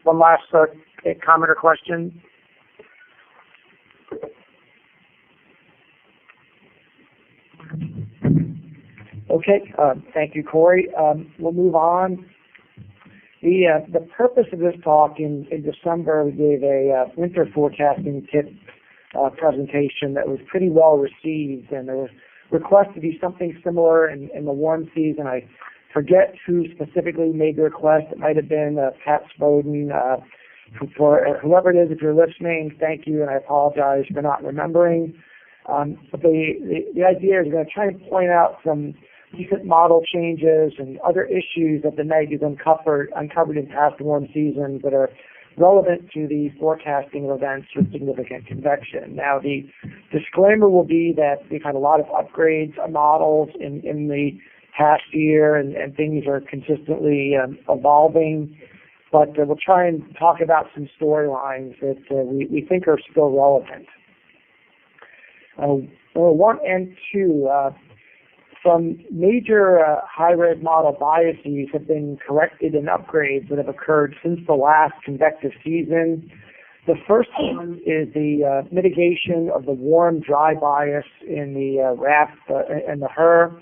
one last comment or question. Okay, thank you, Corey. We'll move on. The purpose of this talk in December, we gave a winter forecasting tip presentation that was pretty well received, and there was request to do something similar in the warm season. I forget who specifically made the request. It might have been Pat Spoden. For whoever it is, if you're listening, thank you, and I apologize for not remembering. But the idea is we're going to try and point out some recent model changes and other issues that the NEG has uncovered in past warm seasons that are relevant to the forecasting of events with significant convection. Now, the disclaimer will be that we've had a lot of upgrades of models in the past year, and things are consistently evolving. But we'll try and talk about some storylines that we think are still relevant. 1 and 2, some major high-res model biases have been corrected in upgrades that have occurred since the last convective season. The first one is the mitigation of the warm-dry bias in the RAP and the HER.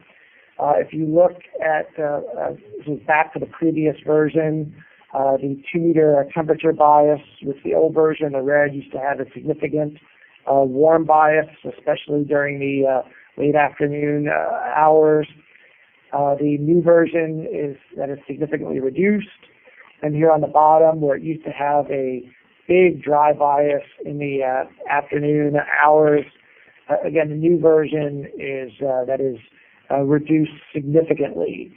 If you look at, this is back to the previous version, the 2-meter temperature bias with the old version, the red, used to have a significant warm bias, especially during the late afternoon hours. The new version is significantly reduced. And here on the bottom, where it used to have a big dry bias in the afternoon hours, again, the new version is reduced significantly.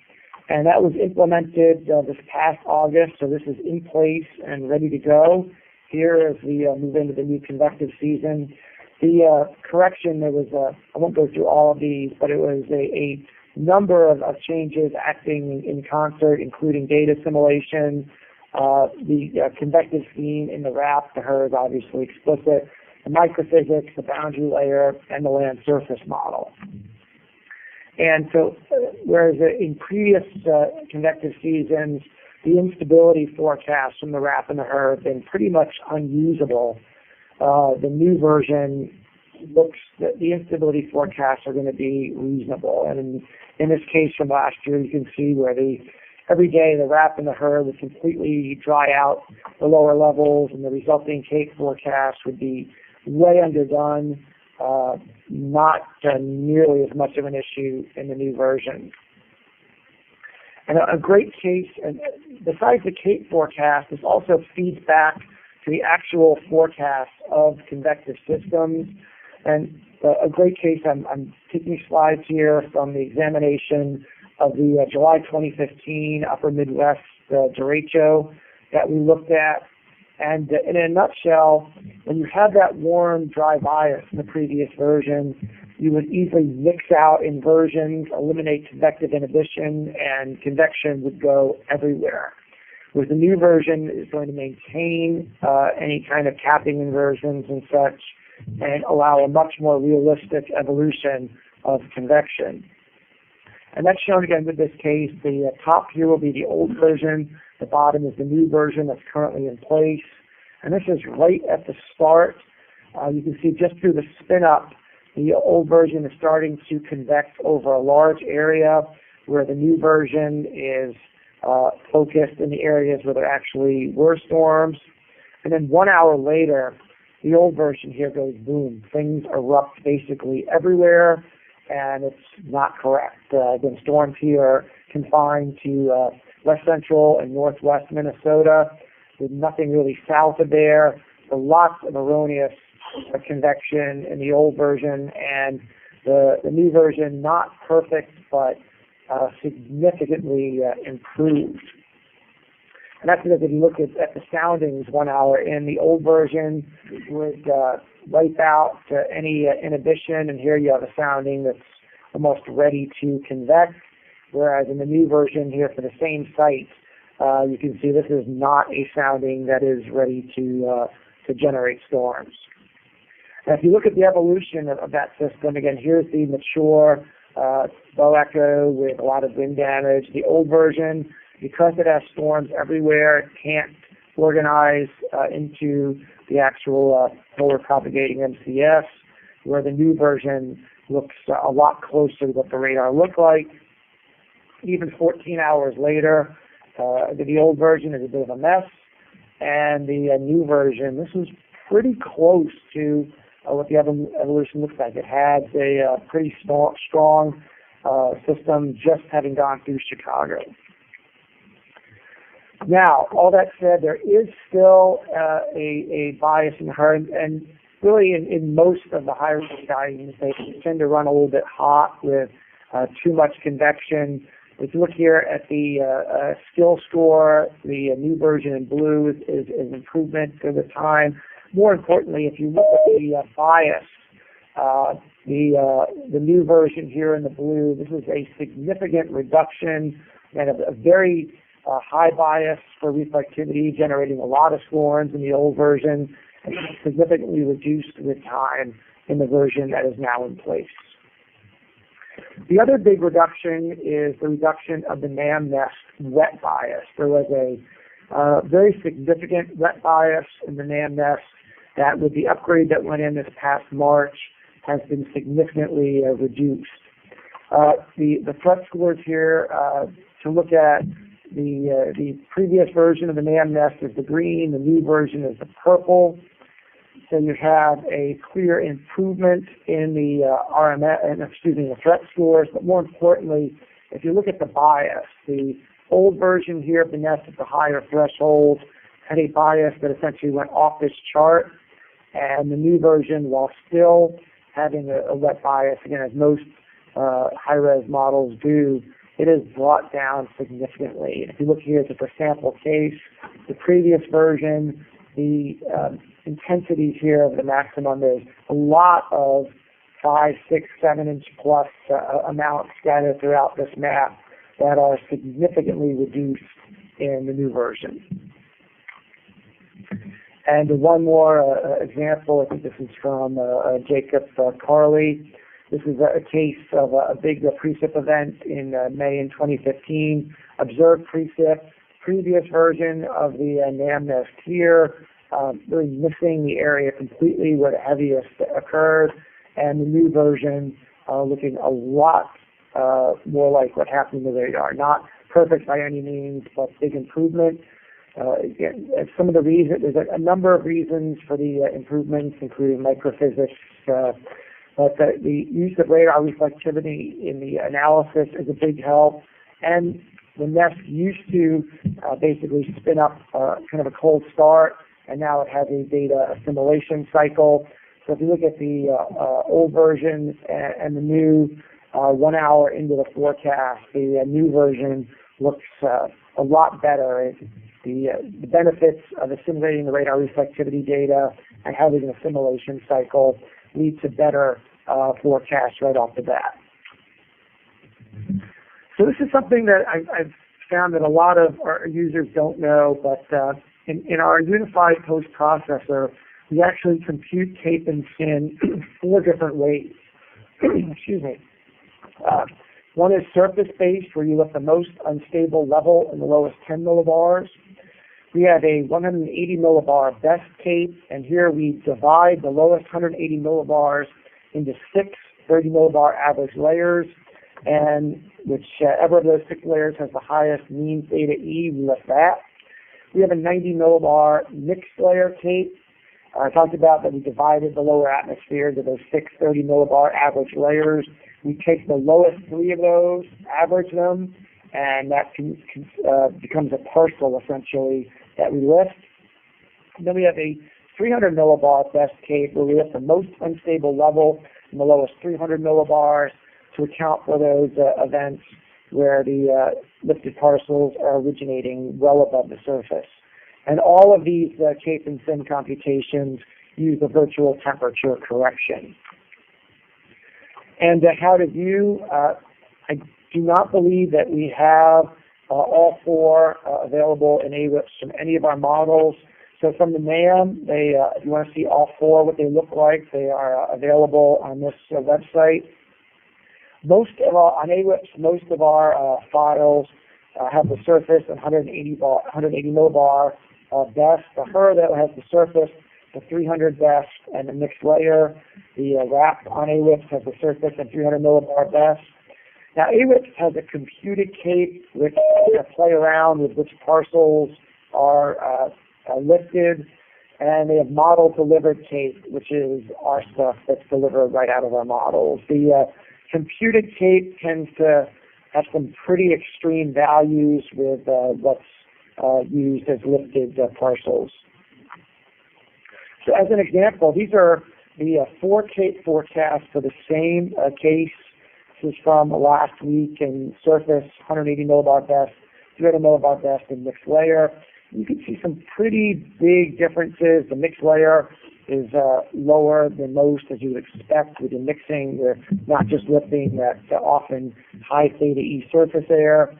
And that was implemented this past August, so this is in place and ready to go here as we move into the new convective season. The correction, there was I won't go through all of these, but it was a number of changes acting in concert, including data assimilation, the convective scheme in the RAP, the HER is obviously explicit, the microphysics, the boundary layer, and the land surface model. And so, whereas in previous convective seasons, the instability forecasts from the RAP and the HER have been pretty much unusable, the new version looks that the instability forecasts are going to be reasonable. And in this case from last year, you can see where every day the RAP and the HER would completely dry out the lower levels, and the resulting Cape forecast would be way underdone, not nearly as much of an issue in the new version. And a great case, and besides the Cape forecast, this also feeds back to the actual forecast of convective systems. And a great case, I'm taking slides here from the examination of the July 2015 Upper Midwest derecho that we looked at. And in a nutshell, when you have that warm, dry bias in the previous version, you would easily mix out inversions, eliminate convective inhibition, and convection would go everywhere. Whereas the new version is going to maintain any kind of capping inversions and such, and allow a much more realistic evolution of convection. And that's shown again with this case. The top here will be the old version. The bottom is the new version that's currently in place. And this is right at the start. You can see just through the spin up, the old version is starting to convect over a large area, where the new version is focused in the areas where there actually were storms. And then 1 hour later, the old version here goes boom. Things erupt basically everywhere, and it's not correct. The storms here are confined to west central and northwest Minnesota, with nothing really south of there. So lots of erroneous convection in the old version, and the new version, not perfect, but significantly improved. And that's because if you look at the soundings 1 hour in, the old version would wipe out any inhibition, and here you have a sounding that's almost ready to convect, whereas in the new version here for the same site, you can see this is not a sounding that is ready to generate storms. And if you look at the evolution of that system, again, here's the mature bow echo with a lot of wind damage. The old version, because it has storms everywhere, it can't organize into the actual forward propagating MCS, where the new version looks a lot closer to what the radar looked like. Even 14 hours later, the old version is a bit of a mess, and the new version, this is pretty close to what the evolution looks like. It has a pretty strong system, just having gone through Chicago. Now, all that said, there is still a bias in her, and really in most of the high risk values, they tend to run a little bit hot with too much convection. If you look here at the skill score, the new version in blue is an improvement over time. More importantly, if you look at the bias, the new version here in the blue, this is a significant reduction and a very high bias for reflectivity, generating a lot of scorns in the old version, and significantly reduced with time in the version that is now in place. The other big reduction is the reduction of the NAM nest wet bias. There was a very significant wet bias in the NAM nest that, with the upgrade that went in this past March, has been significantly reduced. The threat scores here, to look at the previous version of the NAM nest is the green, the new version is the purple. So you have a clear improvement in the the threat scores, but more importantly, if you look at the bias, the old version here of the nest at the higher threshold had a bias that essentially went off this chart, and the new version, while still having a wet bias, again, as most high-res models do, it is brought down significantly. If you look here at the sample case, the previous version, the intensities here of the maximum, there's a lot of 5, 6, 7 inch plus amounts scattered throughout this map that are significantly reduced in the new version. And one more example, I think this is from Jacob Carley. This is a case of a big precip event in May in 2015. Observed precip, previous version of the NAM nest here, really missing the area completely where the heaviest occurred, and the new version looking a lot more like what happened in the radar. Not perfect by any means, but big improvement. Again, some of the reasons, there's a number of reasons for the improvements, including microphysics, but the use of radar reflectivity in the analysis is a big help. And the nest used to basically spin up kind of a cold start, and now it has a data assimilation cycle. So if you look at the old version and the new 1 hour into the forecast, the new version looks a lot better. The benefits of assimilating the radar reflectivity data and having an assimilation cycle lead to better forecasts right off the bat. So this is something that I've found that a lot of our users don't know, but in our unified post-processor, we actually compute tape and SIN 4 different ways. Excuse me. One is surface-based, where you look at the most unstable level in the lowest 10 millibars. We have a 180 millibar best tape, and here we divide the lowest 180 millibars into 6 30 millibar average layers, and whichever of those 6 layers has the highest mean theta E, we lift that. We have a 90 millibar mixed layer tape. I talked about that we divided the lower atmosphere into those 6 30 millibar average layers. We take the lowest 3 of those, average them, and that becomes a parcel, essentially, that we lift. And then we have a 300 millibar best tape, where we lift the most unstable level in the lowest 300 millibars to account for those events where the lifted parcels are originating well above the surface. And all of these tape and SIN computations use the virtual temperature correction. And how to view, I do not believe that we have all 4 available in AWIPS from any of our models. So from the NAM, if you want to see all 4, what they look like, they are available on this website. On AWIPS, most of our files have the surface 180 millibar best. The HER that has the surface, the 300 best, and the mixed layer. The wrap on AWIPS has the surface and 300 millibar best. Now, AWIPS has a computed cape which play around with which parcels are lifted, and they have model delivered cape, which is our stuff that's delivered right out of our models. The computed cape tends to have some pretty extreme values with what's used as lifted parcels. So as an example, these are the 4 cape forecasts for the same case. This is from last week in surface, 180 millibar best, 300 millibar best, and mixed layer. You can see some pretty big differences. The mixed layer is lower than most, as you would expect with the mixing. We're not just lifting that often high theta E surface air.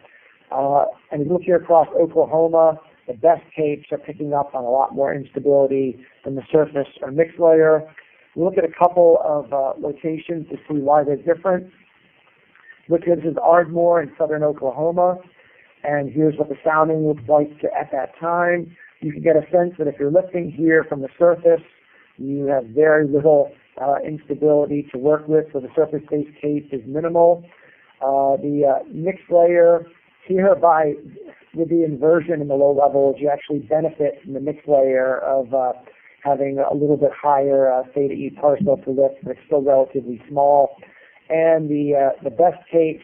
And you look here across Oklahoma, the best capes are picking up on a lot more instability than the surface or mixed layer. We look at a couple of locations to see why they're different. Look, this is Ardmore in southern Oklahoma, and here's what the sounding looks like at that time. You can get a sense that if you're lifting here from the surface, you have very little instability to work with, so the surface-based cape is minimal. The mixed layer, here with the inversion in the low levels, you actually benefit from the mixed layer of having a little bit higher theta E parcel to lift, but it's still relatively small. And the best cape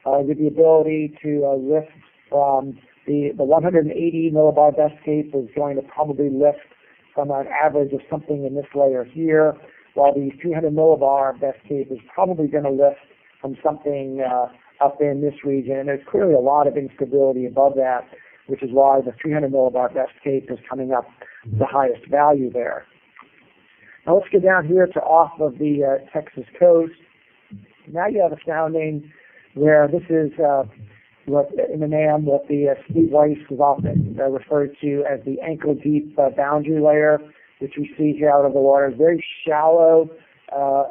with the ability to lift from the 180 millibar best cape is going to probably lift from an average of something in this layer here, while the 300 millibar best cape is probably going to lift from something up in this region. And there's clearly a lot of instability above that, which is why the 300 millibar best cape is coming up the highest value there. Now let's get down here to off of the Texas coast. Now you have a sounding where this is what in the NAM, what the Steve Weiss is often referred to as the ankle-deep boundary layer, which we see here out of the water. Very shallow,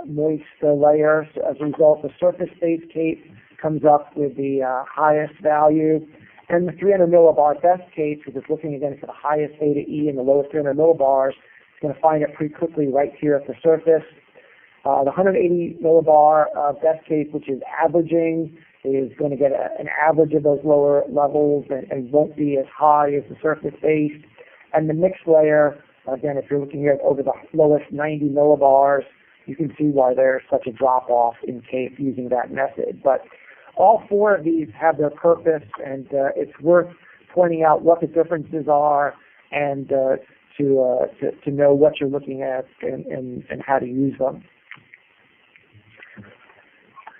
moist layer. So as a result, the surface-based cape comes up with the highest value. And the 300 millibar best cape, which is looking again for the highest theta E and the lowest 300 millibars, is going to find it pretty quickly right here at the surface. The 180 millibar best cape, which is averaging, is going to get an average of those lower levels and won't be as high as the surface-based. And the mixed layer, again, if you're looking at over the lowest 90 millibars, you can see why there's such a drop-off in cape using that method. But all 4 of these have their purpose, and it's worth pointing out what the differences are and to know what you're looking at and how to use them.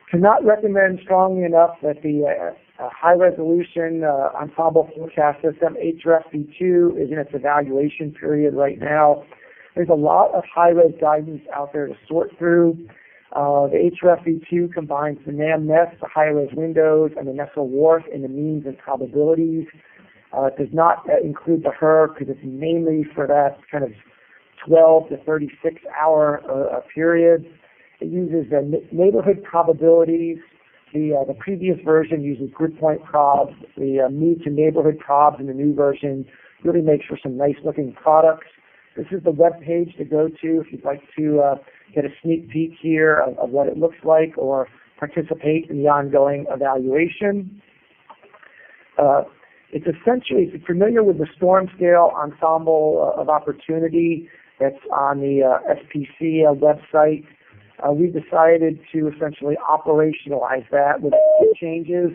Cannot recommend strongly enough that the high-resolution ensemble forecast system, HRF-V2, is in its evaluation period right now. There's a lot of high-res guidance out there to sort through. The HRF-V2 combines the NAM nest, the high-res windows, and the Nessel Wharf in the means and probabilities. It does not include the HER because it's mainly for that kind of 12 to 36 hour period. It uses the neighborhood probabilities. The previous version uses grid point probs. The move to neighborhood probs in the new version really makes for some nice looking products. This is the web page to go to if you'd like to get a sneak peek here of what it looks like or participate in the ongoing evaluation. It's essentially, if you're familiar with the storm scale ensemble of opportunity that's on the SPC website, we decided to essentially operationalize that with changes.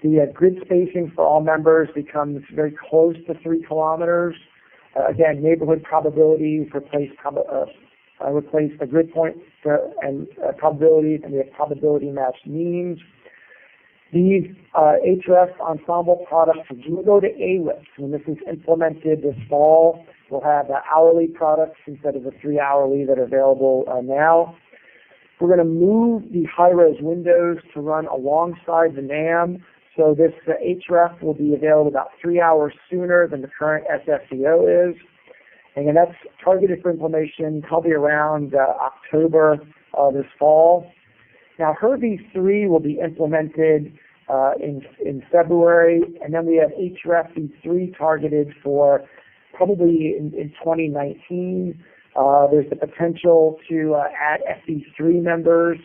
The grid spacing for all members becomes very close to 3 kilometers. Again, neighborhood probabilities replace the grid point and probabilities, and we have probability matched means. These HRF ensemble products will go to AWIPS. When this is implemented this fall, we'll have hourly products instead of the 3 hourly that are available now. We're going to move the high-res windows to run alongside the NAM, so this HRF will be available about 3 hours sooner than the current SSCO is. And that's targeted for implementation probably around October this fall. Now, HER-V3 will be implemented in February, and then we have HRF-V3 targeted for probably in 2019. There's the potential to add FD3 members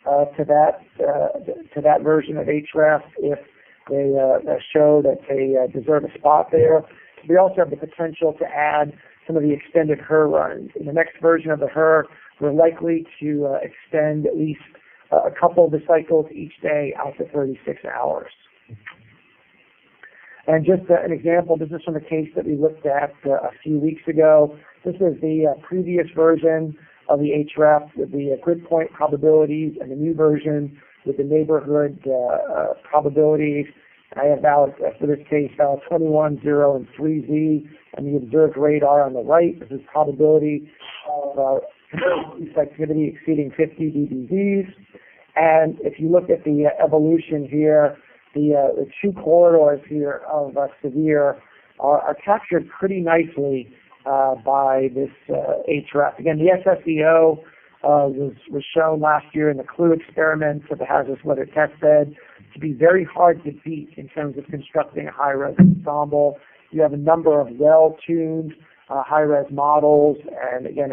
to that version of HREF if they show that they deserve a spot there. We also have the potential to add some of the extended HER runs. In the next version of the HER, we're likely to extend at least a couple of the cycles each day out to 36 hours. And just an example, this is from a case that we looked at a few weeks ago. This is the previous version of the HREF with the grid point probabilities, and the new version with the neighborhood probabilities. I have valid, for this case, valid 21, 0, and 3Z, and the observed radar on the right. This is probability of activity exceeding 50 dBZs. And if you look at the evolution here, the two corridors here of severe are captured pretty nicely by this HREF. Again, the SSEO was shown last year in the CLUE experiment for the hazardous weather test bed to be very hard to beat in terms of constructing a high-res ensemble. You have a number of well-tuned high-res models, and again,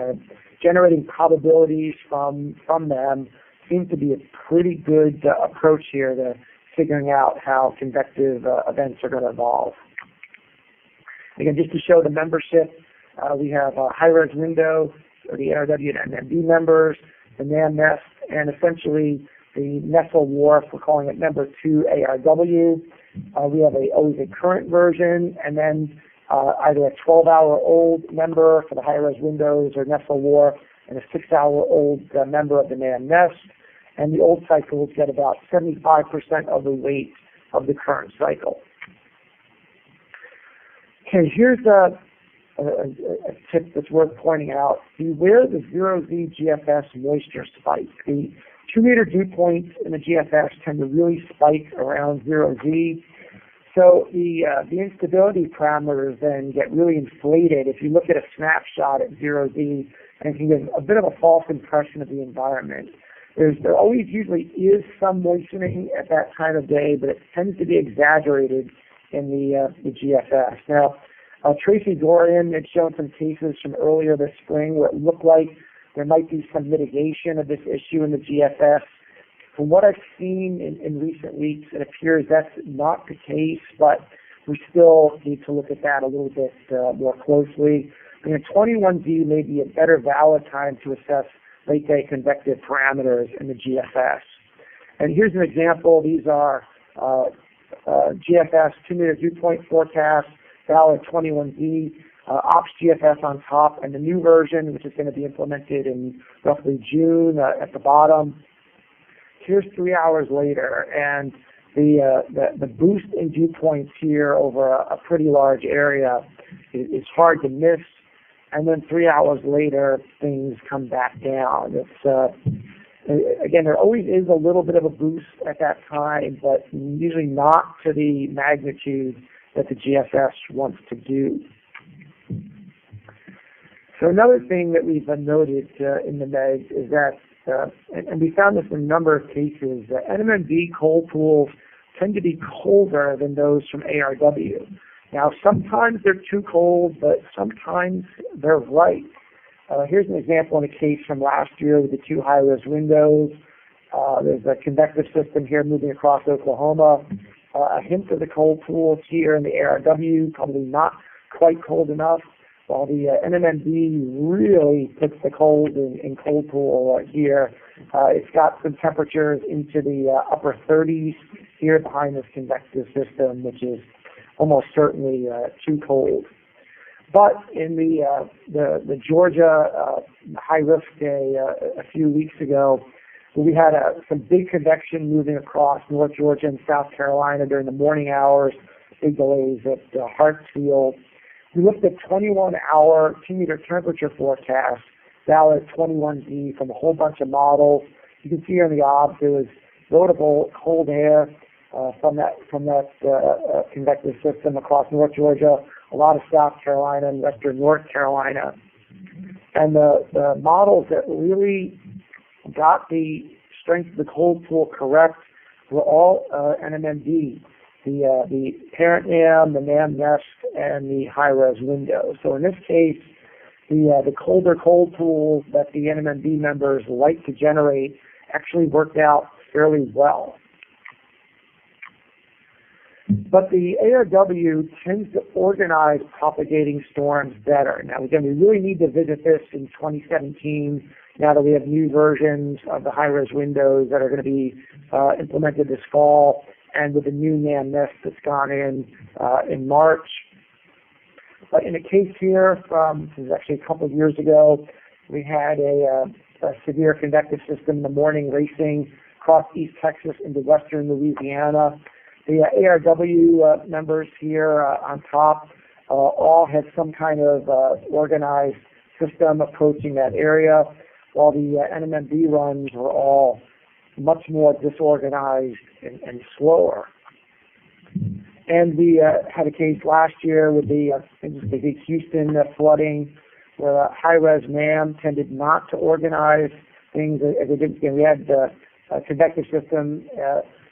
generating probabilities from them seems to be a pretty good approach here to figuring out how convective events are going to evolve. Again, just to show the membership, we have a high-res window for the ARW and NMB members, the NAM Nest, and essentially the Nestle Wharf, we're calling it member 2 ARW. We have always a current version, and then either a 12-hour-old member for the high-res windows or Nestle Wharf, and a 6-hour-old member of the NAM Nest. And the old cycles get about 75% of the weight of the current cycle. Okay, here's a tip that's worth pointing out. Beware the 0Z GFS moisture spike. The 2-meter dew points in the GFS tend to really spike around 0Z. So the instability parameters then get really inflated if you look at a snapshot at 0Z, and can give a bit of a false impression of the environment. There always usually is some moistening at that time of day, but it tends to be exaggerated in the GFS. Now, Tracy Dorian had shown some cases from earlier this spring where it looked like there might be some mitigation of this issue in the GFS. From what I've seen in recent weeks, it appears that's not the case, but we still need to look at that a little bit more closely. 21Z may be a better valid time to assess late-day convective parameters in the GFS. And here's an example. These are GFS 2-meter dew point forecast, valid 21Z, Ops GFS on top, and the new version, which is going to be implemented in roughly June at the bottom. Here's 3 hours later, and the boost in dew points here over a pretty large area is hard to miss. And then 3 hours later, things come back down. It's again, there always is a little bit of a boost at that time, but usually not to the magnitude that the GFS wants to do. So another thing that we've noted in the megs is that, and we found this in a number of cases, that NMMB cold pools tend to be colder than those from ARW. Now, sometimes they're too cold, but sometimes they're right. Here's an example in a case from last year with the 2 high-res windows. There's a convective system here moving across Oklahoma. A hint of the cold pools here in the ARW, probably not quite cold enough, while the NMMB really puts the cold in cold pool here. It's got some temperatures into the upper 30s here behind this convective system, which is almost certainly too cold. But in the Georgia high-risk day a few weeks ago, we had some big convection moving across North Georgia and South Carolina during the morning hours, big delays at Hartsfield. We looked at 21-hour 2-meter temperature forecasts, valid 21Z from a whole bunch of models. You can see here in the obs there was notable cold air from that convective system across North Georgia, a lot of South Carolina and western North Carolina. And the models that really got the strength of the cold pool correct were all NMMD. the parent NAM, the NAM nest, and the high-res window. So in this case, the colder cold tools that the NMMB members like to generate actually worked out fairly well. But the ARW tends to organize propagating storms better. Now, again, we really need to visit this in 2017, now that we have new versions of the high-res windows that are going to be implemented this fall, and with the new NAM nest that's gone in March. But in a case here from, this is actually a couple of years ago, we had a severe convective system in the morning racing across East Texas into western Louisiana. The ARW members here on top all had some kind of organized system approaching that area, while the NMMB runs were all much more disorganized and slower. And we had a case last year with the big Houston flooding, where high-res NAM tended not to organize things as they did. We had a convective system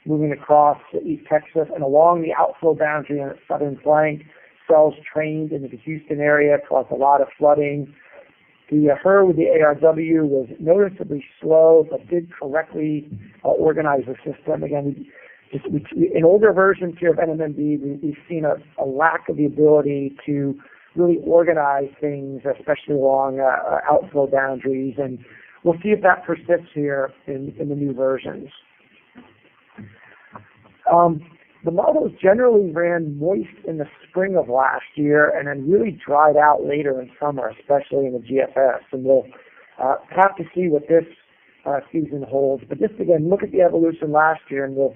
moving across East Texas, and along the outflow boundary on its southern flank, cells trained into the Houston area caused a lot of flooding. The HER with the ARW was noticeably slow, but did correctly organize the system. Again, in older versions here of NMMB, we've seen a lack of the ability to really organize things, especially along outflow boundaries, and we'll see if that persists here in the new versions. The models generally ran moist in the spring of last year and then really dried out later in summer, especially in the GFS. And we'll have to see what this season holds. But just again, look at the evolution last year, and we'll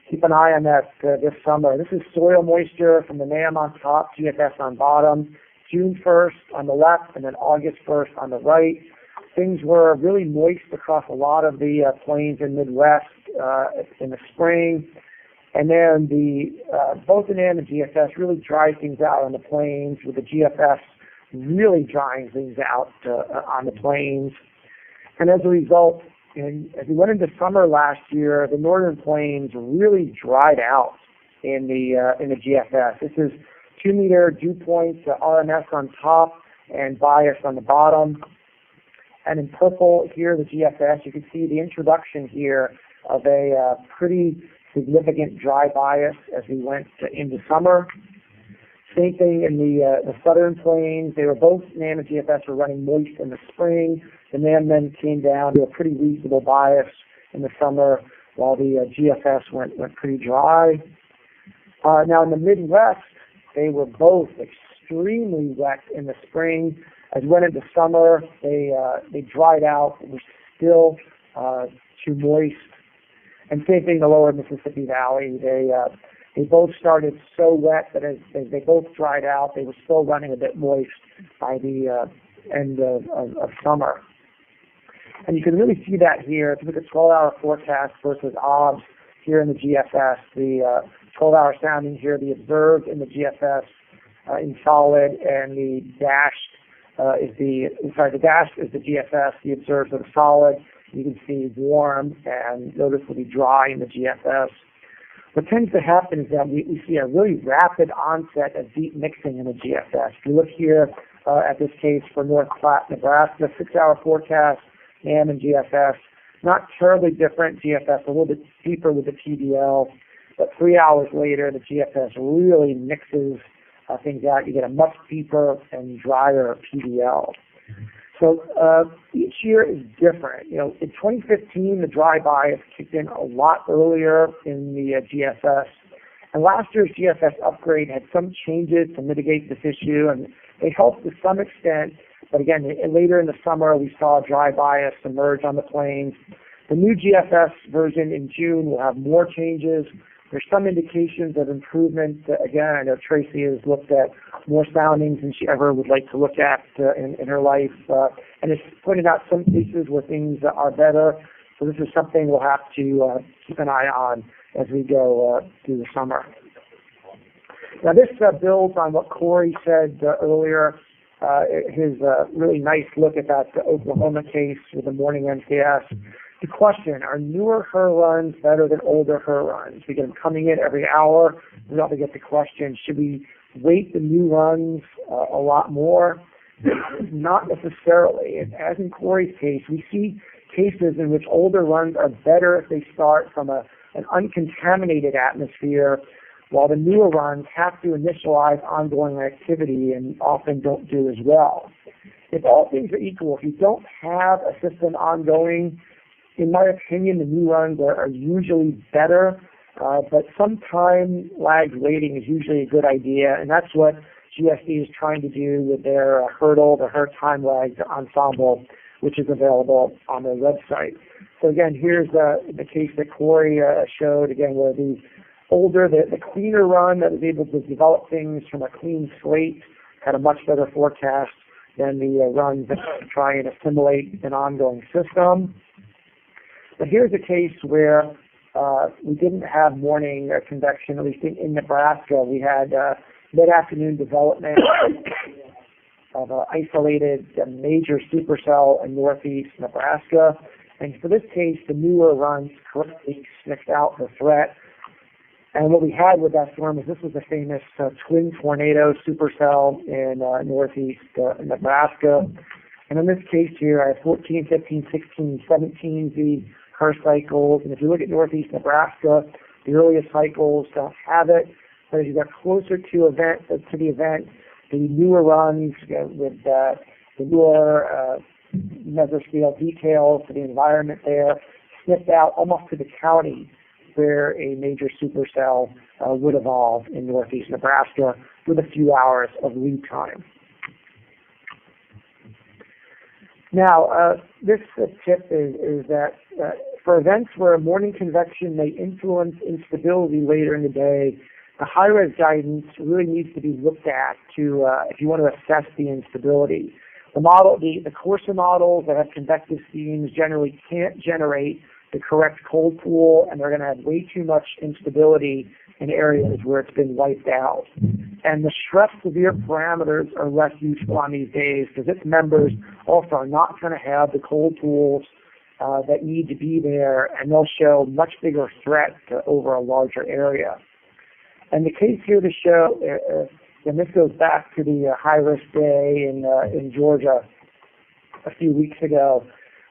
keep an eye on that this summer. This is soil moisture from the NAM on top, GFS on bottom, June 1st on the left, and then August 1st on the right. Things were really moist across a lot of the plains and Midwest in the spring. And then both the NAM and GFS really dried things out on the plains, with the GFS really drying things out on the plains. And as a result, as we went into summer last year, the northern plains really dried out in the GFS. This is 2-meter dew points, RMS on top and bias on the bottom. And in purple here, the GFS, you can see the introduction here of a pretty significant dry bias as we went into summer. Same thing in the southern plains. They were both, NAM and GFS were running moist in the spring. The NAM then came down to a pretty reasonable bias in the summer, while the GFS went pretty dry. Now in the Midwest, they were both extremely wet in the spring. As we went into summer, they dried out, but were still too moist. And same thing in the lower Mississippi Valley. They both started so wet that as they both dried out, they were still running a bit moist by the end of summer. And you can really see that here. If you look at 12-hour forecast versus OBS here in the GFS, the 12-hour sounding here, the observed in the GFS in solid, and the dashed the dashed is the GFS, the observed are the solid. You can see warm and noticeably dry in the GFS. What tends to happen is that we see a really rapid onset of deep mixing in the GFS. If you look here at this case for North Platte, Nebraska, 6-hour forecast, NAM and GFS, not terribly different. GFS a little bit deeper with the TDL, but 3 hours later, the GFS really mixes things out. You get a much deeper and drier PDL. So each year is different. In 2015, the dry bias kicked in a lot earlier in the GFS. And last year's GFS upgrade had some changes to mitigate this issue, and they helped to some extent. But again, later in the summer, we saw a dry bias emerge on the plains. The new GFS version in June will have more changes. There's some indications of improvement. Again, I know Tracy has looked at more soundings than she ever would like to look at in her life, and has pointed out some cases where things are better. So this is something we'll have to keep an eye on as we go through the summer. Now this builds on what Corey said earlier, his really nice look at that Oklahoma case with the morning MCS. The question, are newer HER runs better than older HER runs? We get them coming in every hour. We often get the question, should we weight the new runs a lot more? Not necessarily. As in Corey's case, we see cases in which older runs are better if they start from an uncontaminated atmosphere, while the newer runs have to initialize ongoing activity and often don't do as well. If all things are equal, if you don't have a system ongoing, in my opinion, the new runs are usually better, but some time lagged weighting is usually a good idea, and that's what GSD is trying to do with their hurdle, the HER time lagged ensemble, which is available on their website. So again, here's the case that Corey showed, again, where the older, the cleaner run that was able to develop things from a clean slate had a much better forecast than the runs that try and assimilate an ongoing system. But here's a case where we didn't have morning convection, at least in Nebraska. We had mid-afternoon development of an isolated major supercell in northeast Nebraska. And for this case, the newer runs correctly sniffed out the threat. And what we had with that storm is this was a famous twin tornado supercell in northeast Nebraska. And in this case here, I have 14, 15, 16, 17 Z HER cycles. And if you look at northeast Nebraska, the earliest cycles don't have it. But as you got closer to the event, the newer runs with the newer mesoscale details for the environment there sniffed out almost to the county where a major supercell would evolve in northeast Nebraska with a few hours of lead time. Now, this tip is that for events where morning convection may influence instability later in the day, the high-res guidance really needs to be looked at to if you want to assess the instability. The coarser models that have convective schemes generally can't generate the correct cold pool, and they're going to have way too much instability in areas where it's been wiped out. And the stress severe parameters are less useful on these days because its members also are not going to have the cold pools that need to be there, and they'll show much bigger threat over a larger area. And the case here to show, and this goes back to the high-risk day in Georgia a few weeks ago,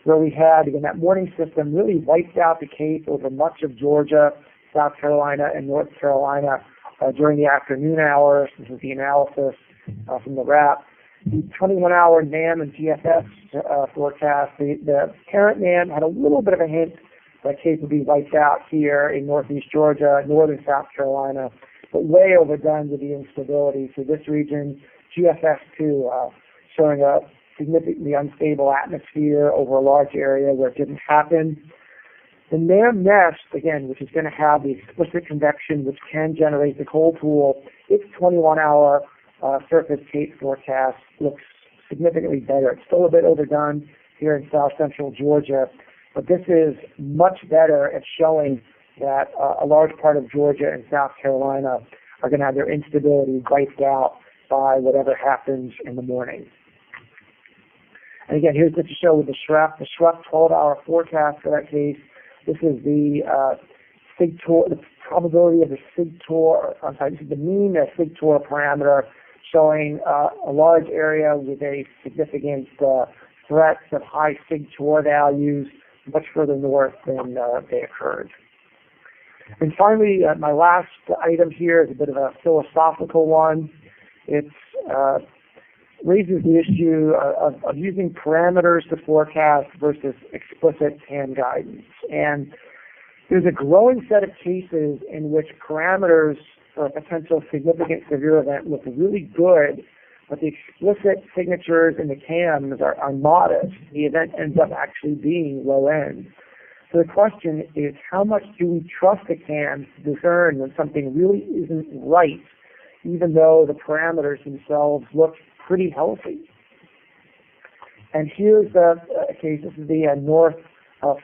where we had, again, that morning system really wiped out the Cape over much of Georgia, South Carolina, and North Carolina during the afternoon hours. This is the analysis from the RAP. The 21-hour NAM and GFS forecast, the parent NAM had a little bit of a hint that Cape would be wiped out here in northeast Georgia, northern South Carolina, but way overdone with the instability. So this region, GFS2, showing a significantly unstable atmosphere over a large area where it didn't happen. The NAM nest, again, which is going to have the explicit convection, which can generate the cold pool, its 21-hour surface Cape forecast looks significantly better. It's still a bit overdone here in south central Georgia, but this is much better at showing that a large part of Georgia and South Carolina are going to have their instability wiped out by whatever happens in the morning. And again, here's just to show with the SHREP 12-hour forecast for that case. This is the SIGTOR, the probability of the SIGTOR, I'm sorry, this is the mean SIGTOR parameter showing a large area with a significant threat of high SIGTOR values much further north than they occurred. And finally, my last item here is a bit of a philosophical one. It raises the issue of using parameters to forecast versus explicit hand guidance. And there's a growing set of cases in which parameters for a potential significant severe event look really good, but the explicit signatures in the CAMs are modest. The event ends up actually being low end. So the question is, how much do we trust the CAMs to discern when something really isn't right, even though the parameters themselves look pretty healthy? And here's a case. This is the North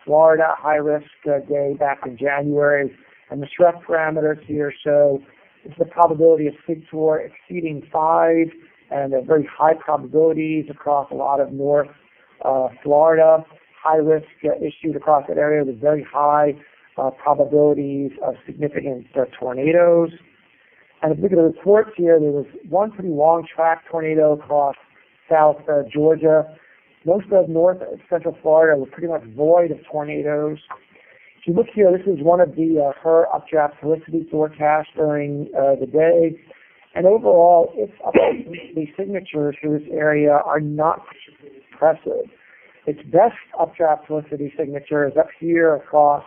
Florida high-risk day back in January. And the SHREP parameters here show it's the probability of SIGTOR exceeding 5, and very high probabilities across a lot of North Florida. high risk issued across that area with very high probabilities of significant tornadoes. And if you look at the reports here, there was one pretty long track tornado across South Georgia. Most of North Central Florida was pretty much void of tornadoes. If you look here, this is one of the HER updraft helicity forecasts during the day. And overall, its updraft signatures for this area are not particularly impressive. Its best updraft helicity signature is up here across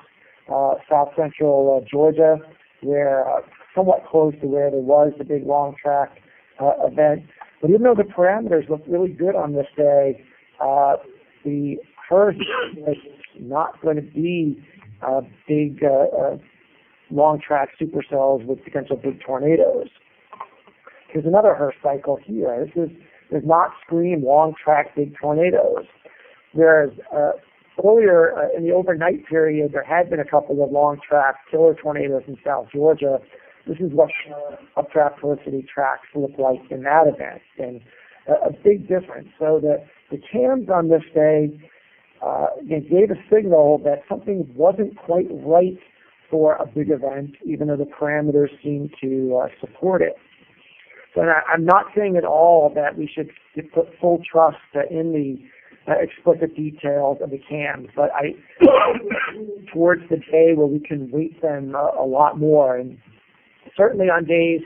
South Central Georgia, where somewhat close to where there was the big long track event. But even though the parameters look really good on this day, the HER is not going to be big long track supercells with potential big tornadoes. Here's another HER cycle here. This does not scream long track big tornadoes. Whereas earlier in the overnight period, there had been a couple of long track killer tornadoes in South Georgia. This is what updraft helicity tracks look like in that event, and a big difference. So the cams on this day gave a signal that something wasn't quite right for a big event, even though the parameters seem to support it. So I'm not saying at all that we should put full trust in the explicit details of the cams, but I towards the day where we can weight them a lot more. And certainly on days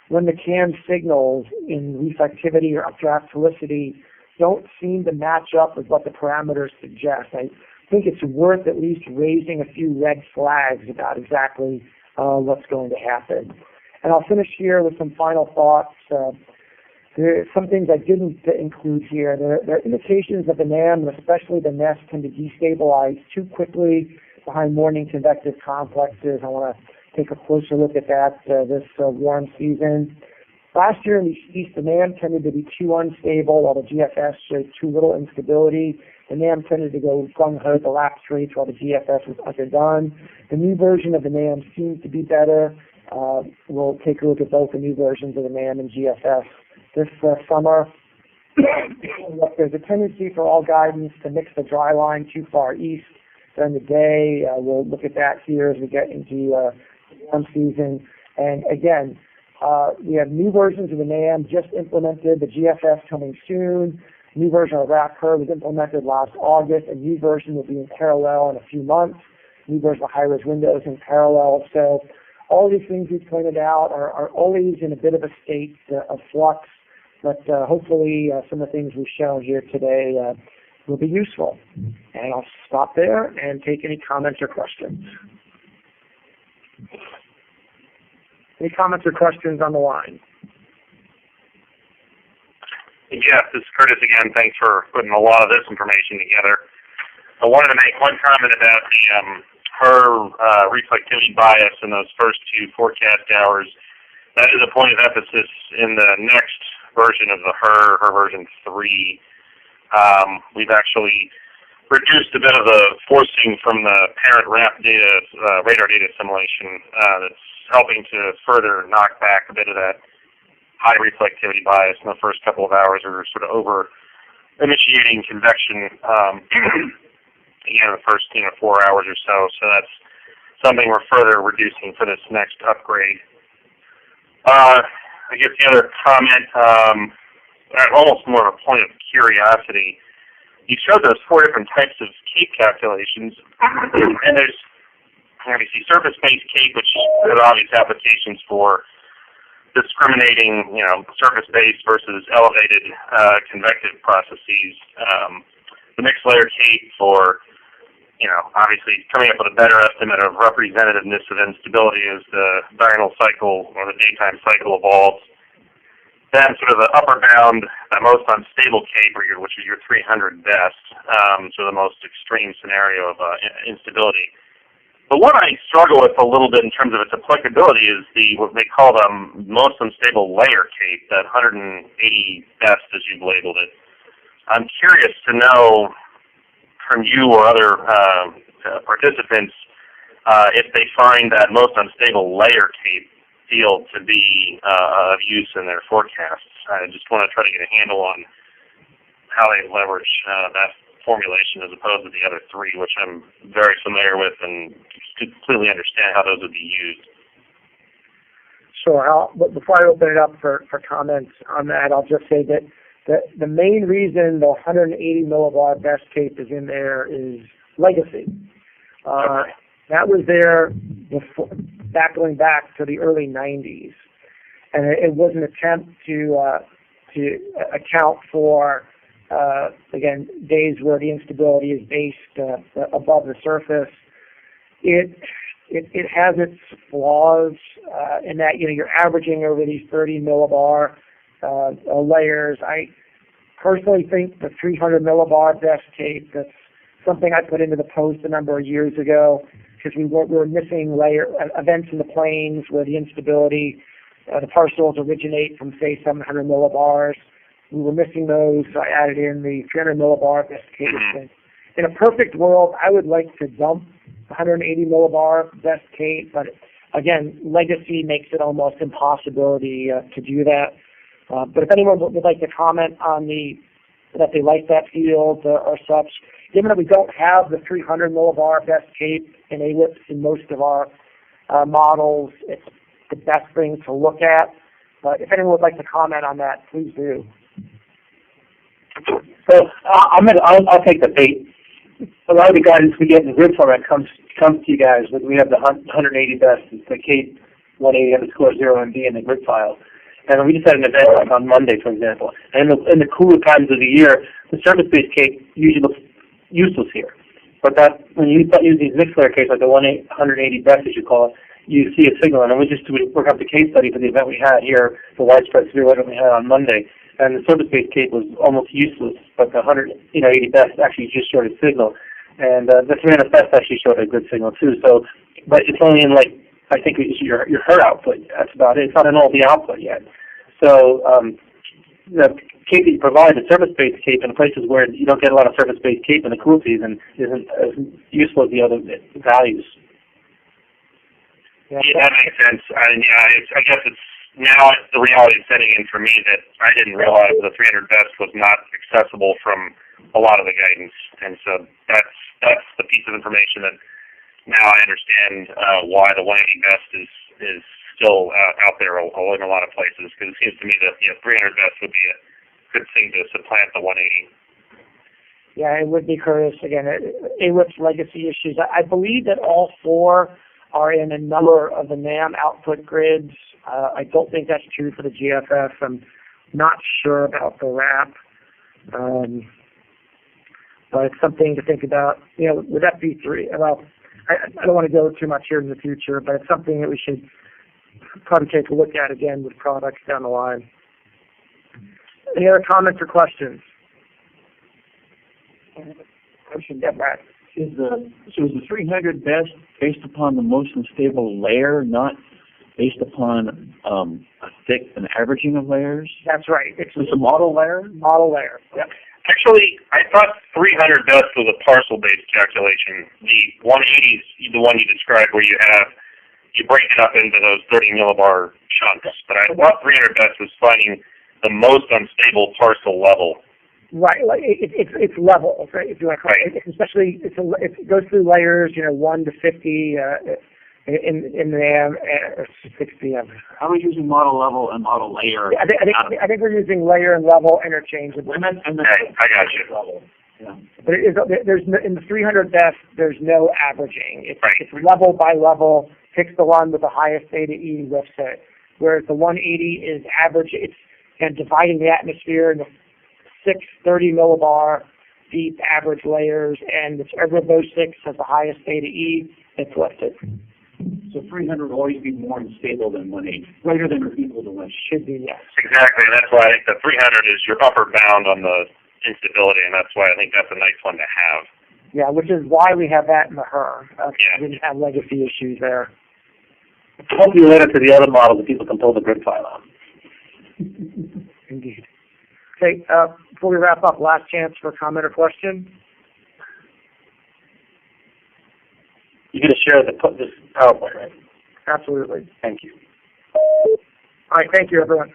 when the cam signals in reflectivity or updraft helicity don't seem to match up with what the parameters suggest, I think it's worth at least raising a few red flags about exactly what's going to happen. And I'll finish here with some final thoughts. There are some things I didn't include here. There are indications that the NAM, and especially the nest, tend to destabilize too quickly behind morning convective complexes. I want to take a closer look at that this warm season. Last year in the east, the NAM tended to be too unstable, while the GFS showed too little instability. The NAM tended to go gung-ho the lapse rates, while the GFS was underdone. The new version of the NAM seems to be better. We'll take a look at both the new versions of the NAM and GFS this summer. There's a tendency for all guidance to mix the dry line too far east during the day. We'll look at that here as we get into the warm season. And again, we have new versions of the NAM just implemented, the GFS coming soon. New version of RAP-HER was implemented last August. A new version will be in parallel in a few months. New version of high-res windows in parallel. So all these things we've pointed out are always in a bit of a state of flux, but hopefully some of the things we've shown here today will be useful. And I'll stop there and take any comments or questions. Any comments or questions on the line? Jeff, this is Curtis again. Thanks for putting a lot of this information together. I wanted to make one comment about the HER reflectivity bias in those first two forecast hours. That is a point of emphasis in the next version of the HER version 3. We've actually reduced a bit of the forcing from the parent RAP data, radar data assimilation that's helping to further knock back a bit of that high reflectivity bias in the first couple of hours. We're sort of over initiating convection the first 4 hours or so. So that's something we're further reducing for this next upgrade. I guess the other comment, almost more of a point of curiosity. You showed those 4 different types of CAPE calculations, and there's obviously surface-based CAPE, which has obvious applications for discriminating, surface-based versus elevated convective processes. The mixed layer CAPE for, obviously coming up with a better estimate of representativeness of instability as the diurnal cycle or the daytime cycle evolves. Then sort of the upper bound, the most unstable CAPE, which is your 300 best, so the most extreme scenario of instability. But what I struggle with a little bit in terms of its applicability is what they call the most unstable layer CAPE, that 180 best as you've labeled it. I'm curious to know from you or other participants if they find that most unstable layer CAPE field to be of use in their forecasts. I just want to try to get a handle on how they leverage that formulation as opposed to the other three, which I'm very familiar with and completely understand how those would be used. Sure. But before I open it up for comments on that, I'll just say that the main reason the 180 millibar best tape is in there is legacy. Okay. That was there before, going back to the early 90s, and it was an attempt to account for again days where the instability is based above the surface. It has its flaws in that you're averaging over these 30 millibar layers. I personally think the 300 millibar best tape, that's something I put into the post a number of years ago, because we were missing layer events in the planes where the instability, the parcels originate from, say, 700 millibars. We were missing those, so I added in the 300 millibar best tape. And in a perfect world, I would like to dump 180 millibar best tape, but again, legacy makes it almost impossibility to do that. But if anyone would like to comment on that they like that field or such, given that we don't have the 300 millibar best tape in AWIPS in most of our models, it's the best thing to look at. But if anyone would like to comment on that, please do. So I'll take the bait. A lot of the guidance we get in the grid format comes to you guys, but we have the 180 best, it's the Cape 180_0MD in the grid file. And we just had an event like on Monday, for example. And in the cooler times of the year, the surface-based cape usually looks useless here. But that when you start using these mixed layer capes, like the 180 best, as you call it, you see a signal. And we work up the case study for the event we had here, the widespread severe weather we had on Monday. And the surface-based cape was almost useless, but the 180 best actually just showed a signal. And the 300 best actually showed a good signal too. So, but it's only in I think it's your HER output. That's about it. It's not in all the output yet. So the cape that you provide, the surface-based cape, in places where you don't get a lot of surface-based cape in the cool season, isn't as useful as the other values. Yeah, that makes sense. I guess it's now the reality setting in for me that I didn't realize the 300 best was not accessible from a lot of the guidance, and so that's the piece of information that now I understand why the 180 best is still out there in a lot of places, because it seems to me that 300 best would be a good thing to supplant the 180. Yeah, it would be, Curtis. Again, AWIPS legacy issues. I believe that all four are in a number of the NAM output grids. I don't think that's true for the GFF. I'm not sure about the RAP. But it's something to think about. With FV3, well, I don't want to go too much here in the future, but it's something that we should probably take a look at again with products down the line. Any other comments or questions? Question, yeah, Brad. Is the 300 best based upon the most unstable layer, not based upon an averaging of layers? That's right. It's a model layer? Model layer, yep. Actually, I thought 300 best was a parcel-based calculation. The 180 is the one you described where you break it up into those 30 millibar chunks. But I thought 300 best was finding the most unstable parcel level. Right, like it's level, right? If you want to call it, especially it goes through layers, 1 to 50 in the 60. Are we using model level and model layer? Yeah, I think we're using layer and level interchangeably. Okay, I got you. Yeah. But there's in the 300 best, there's no averaging. It's level by level. Picks the one with the highest theta E lifts it. Whereas the 180 is average. It's dividing the atmosphere into 6 30 millibar deep average layers, and whichever of those 6 has the highest theta E, it's lifted. So 300 will always be more unstable than 180, greater than or equal to 180. Should be, yes. Exactly, and that's why I think the 300 is your upper bound on the instability, and that's why I think that's a nice one to have. Yeah, which is why we have that in the HER. Yeah. We didn't have legacy issues there. Hopefully later to the other models that people can pull the grid file on. Indeed. Okay, before we wrap up, last chance for comment or question. You're going to share this PowerPoint, right? Absolutely. Thank you. All right, thank you, everyone.